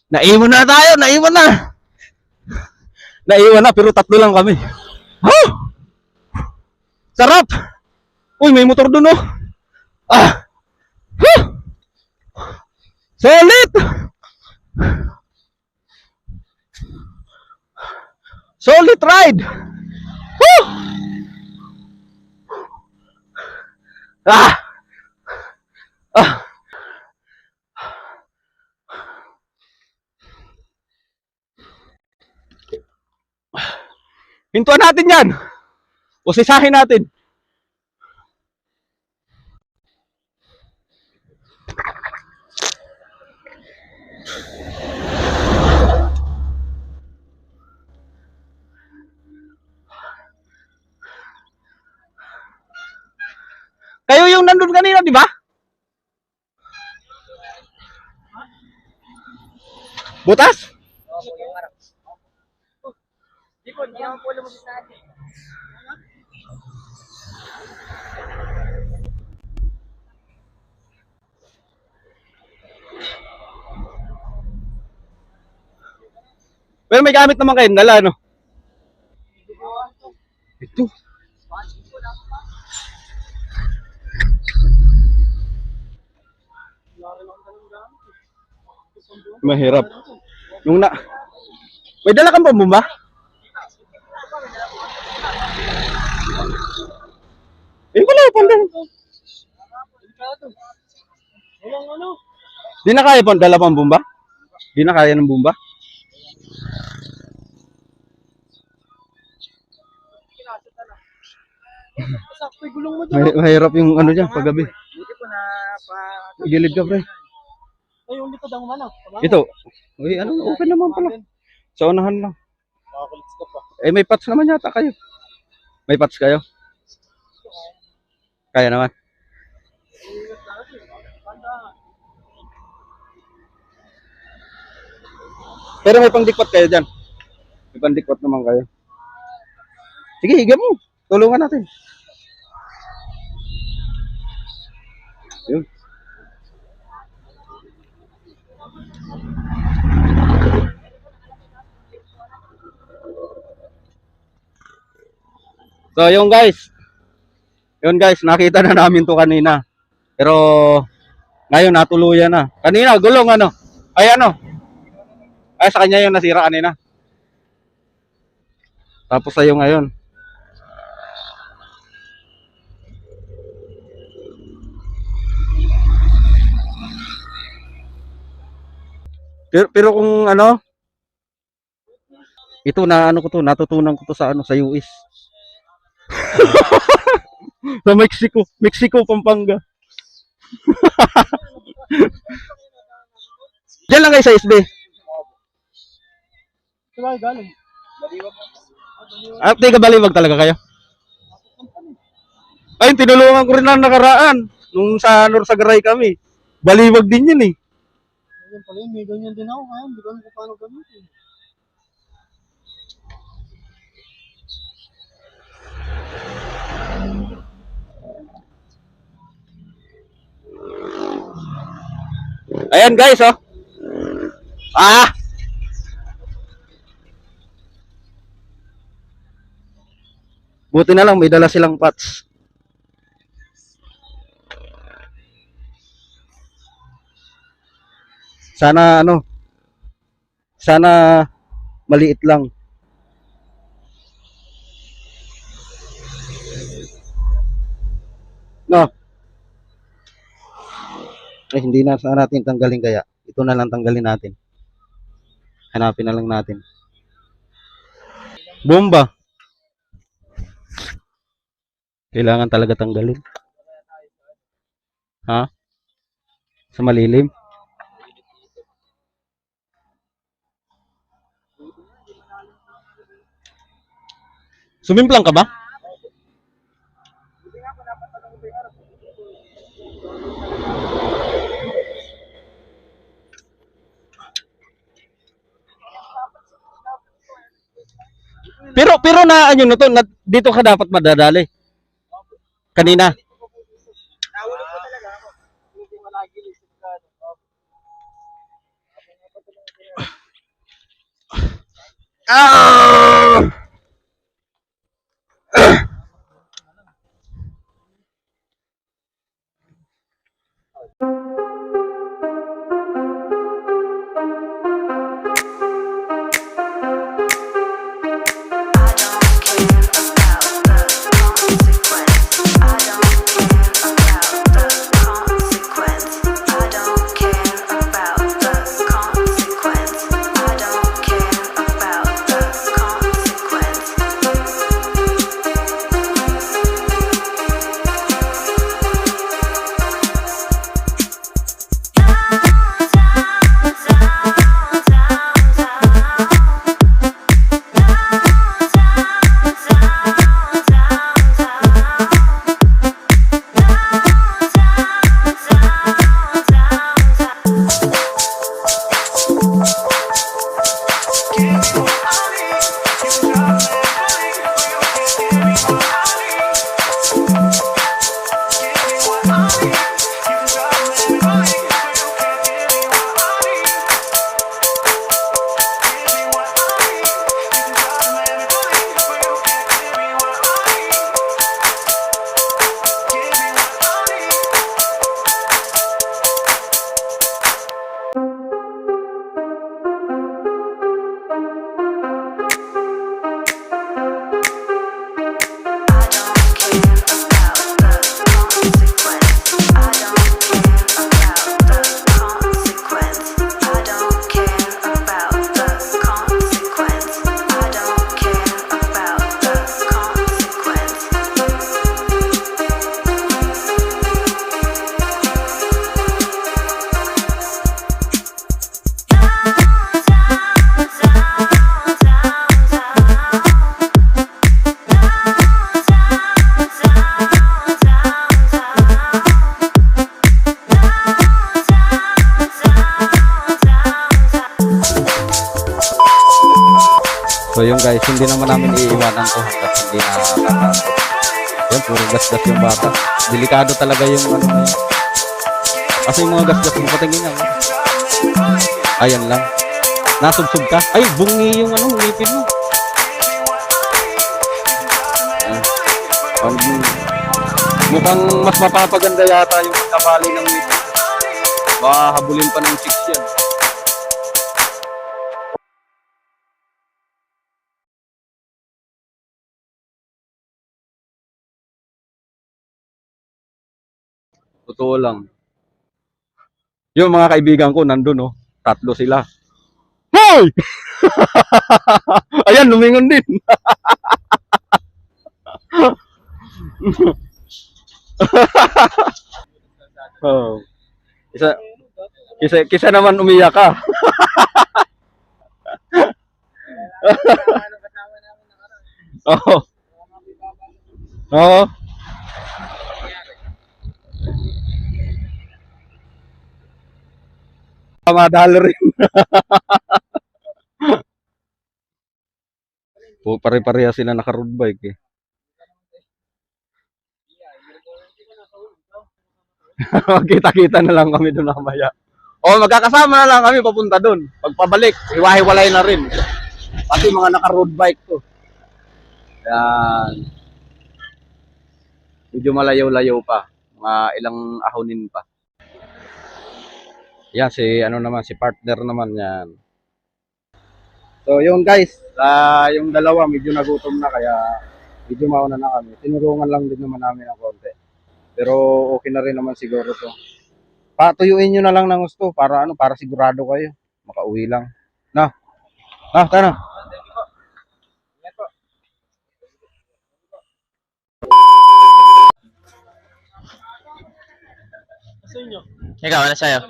Naiwan na tayo, naiwan na. Naiwan na, pero tatlo lang kami. Oh! Sarap! Uy, may motor dun oh. Ah! Huh! Solid! Solid ride! Woo! Ah! Ah! Hintuan natin yan! Usisahin natin. Kayo yung nandun kanina, di ba? Butas? Di po, hindi naman po lumabas natin. Pero may gamit naman kayo, dala, no? Ito. Mahirap. Nung na... May dala kang pambumba? Eh, wala pang dala. Walang ano? Di na kaya pang dala pang bumba? Di na kaya ng bumba? Sakto, gulong mo dyan. Mahirap yung ano dyan, paggabi. Buti po na pa... Gilid ka, pre. Ay, yung likod ang mana. Ito. Uy, ano, open naman pala. Sa unahan lang. Makakalits ka pa. Eh, may patch naman yata kayo. May patch kayo? Kaya naman. Pero may pangdikpat kayo dyan. May pangdikpat naman kayo. Sige, higa mo. Tulungan natin. Yun. So, yun guys. Yun guys, nakita na namin to kanina. Pero, ngayon natuluyan na. Kanina, gulong ano. Ay ano. Ay, sa kanya yung nasira kanina. Tapos sa'yo ngayon. Pero kung ano, ito na ano ko to, natutunan ko to sa ano, sa US. Sa Mexico, Pampanga. Diyan lang kayo sa SB. Sila galing. Ah, tiga Baliwag talaga kayo? Ay, tinulungan ko rin na nakaraan. Nung sa Norsagaray kami. Baliwag din yun eh. Ganyan pala yun, may ganyan din ako. Kaya hindi ko alam kung paano gamitin. Ayan guys, oh. Ah! Buti na lang may dala silang patch. Sana ano, sana maliit lang. No. Eh, hindi na saan natin tanggalin kaya. Ito na lang tanggalin natin. Hanapin na lang natin. Bomba. Kailangan talaga tanggalin. Ha? Sa malilim? Sumimplang ka ba? Pero na ano to, na, dito ka dapat madadali. Kanina. Nawala po talaga ako. Hindi malagi lisod ka. Ah! So yung guys, hindi naman namin iiwanan to hanggat hindi na tatakot. Yan, puro gas-gas yung bata. Delikado talaga yung ano na yun. Kasi yung mga gas-gas mo, patingin lang. Ayan lang. Nasubsob ka. Ay, bungi yung ano, ngipin mo. Ayan. Mukhang mas mapapaganda yata yung pagkabali ng ngipin. Baka habulin pa ng chicks yan. Totoo lang. Yung mga kaibigan ko nandun, oh. Tatlo sila. Hoy! Ayan, lumingon din. Oh. Kisa naman umiyak ka. Oo. Oo. Madalo rin. Pare-pareha sila naka-road bike eh. Magkita-kita na lang kami doon mamaya. O magkakasama na lang kami papunta doon. Pagpabalik, hiwa-hiwalay na rin. Pati mga naka-road bike to. Yan. Medyo malayo-layo pa. Mga ilang ahonin pa. Yan, si ano naman, si partner naman yan. So yun guys, yung dalawa medyo nagutom na kaya medyo mauna na kami. Tinulungan lang din naman namin ng konti. Pero okay na rin naman siguro to. Patuyuin nyo na lang ng gusto para ano, para sigurado kayo. Makauwi lang. Na. Tara. Ikaw, ano sa'yo?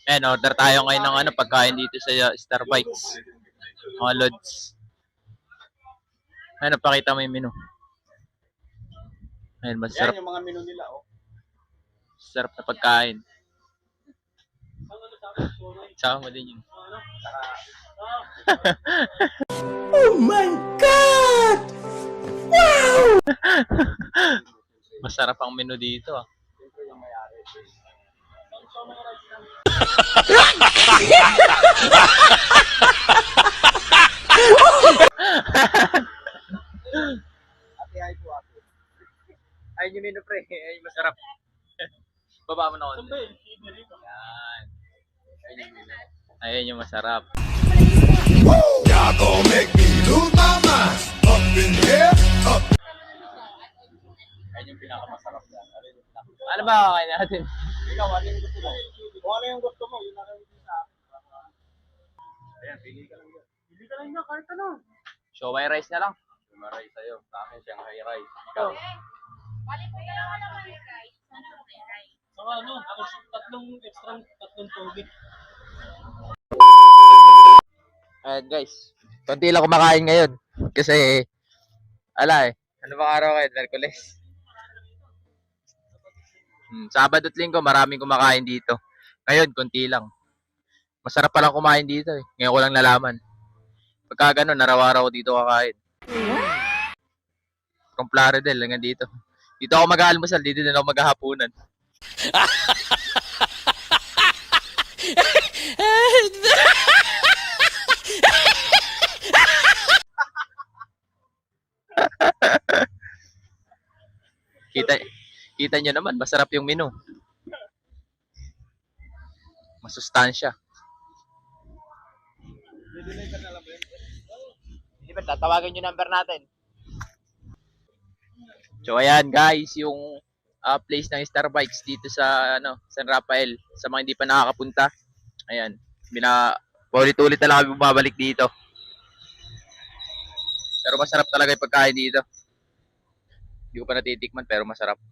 Ayan, order tayo ngayon ng ano, pagkain dito sa Star Bites. Mga lods. Ayan, pakita mo yung menu. Ayan, masarap. Yan yung mga menu nila, oh. Sarap na pagkain. Sama mo din yun. Oh my God! Wow! Masarap ang menu dito, ah. Ayun yung masarap. Y'all gon' make me lose my mind. Up in here, up. Ayun yung pinakamasarap yan. Ano ba kakain natin? Ikaw, ano yung gusto mo? Kung ano yung gusto mo, yun na lang yung sa akin. Ayan, pili ka lang yan. Hindi ka lang na, kahit ano. Siomay rice na lang. Yung rice sa'yo. Sa akin, Shanghai rice. Ikaw. Saka ano, tapos tatlong togi. Ayan guys. Konti lang kumakain ngayon. Kasi, ala eh. Ano bang araw kayo? Merkules. Sabado at Linggo, maraming kumakain dito. Ngayon, konti lang. Masarap palang kumain dito eh. Ngayon ko lang nalaman. Pagka gano'n, araw-araw ko dito kakain. From Plaridel, hanggang dito. Dito ako mag-aalmusal, dito din ako maghahapunan. Kita nyo naman, masarap yung menu. Masustansya. Hindi ba, tatawagan yung number natin. So ayan guys, yung place ng Star Bikes dito sa San Rafael. Sa mga hindi pa nakakapunta. Ayan, paulit-ulit na lang kami bumabalik dito. Pero masarap talaga yung pagkain dito. Hindi ko pa natitikman pero masarap.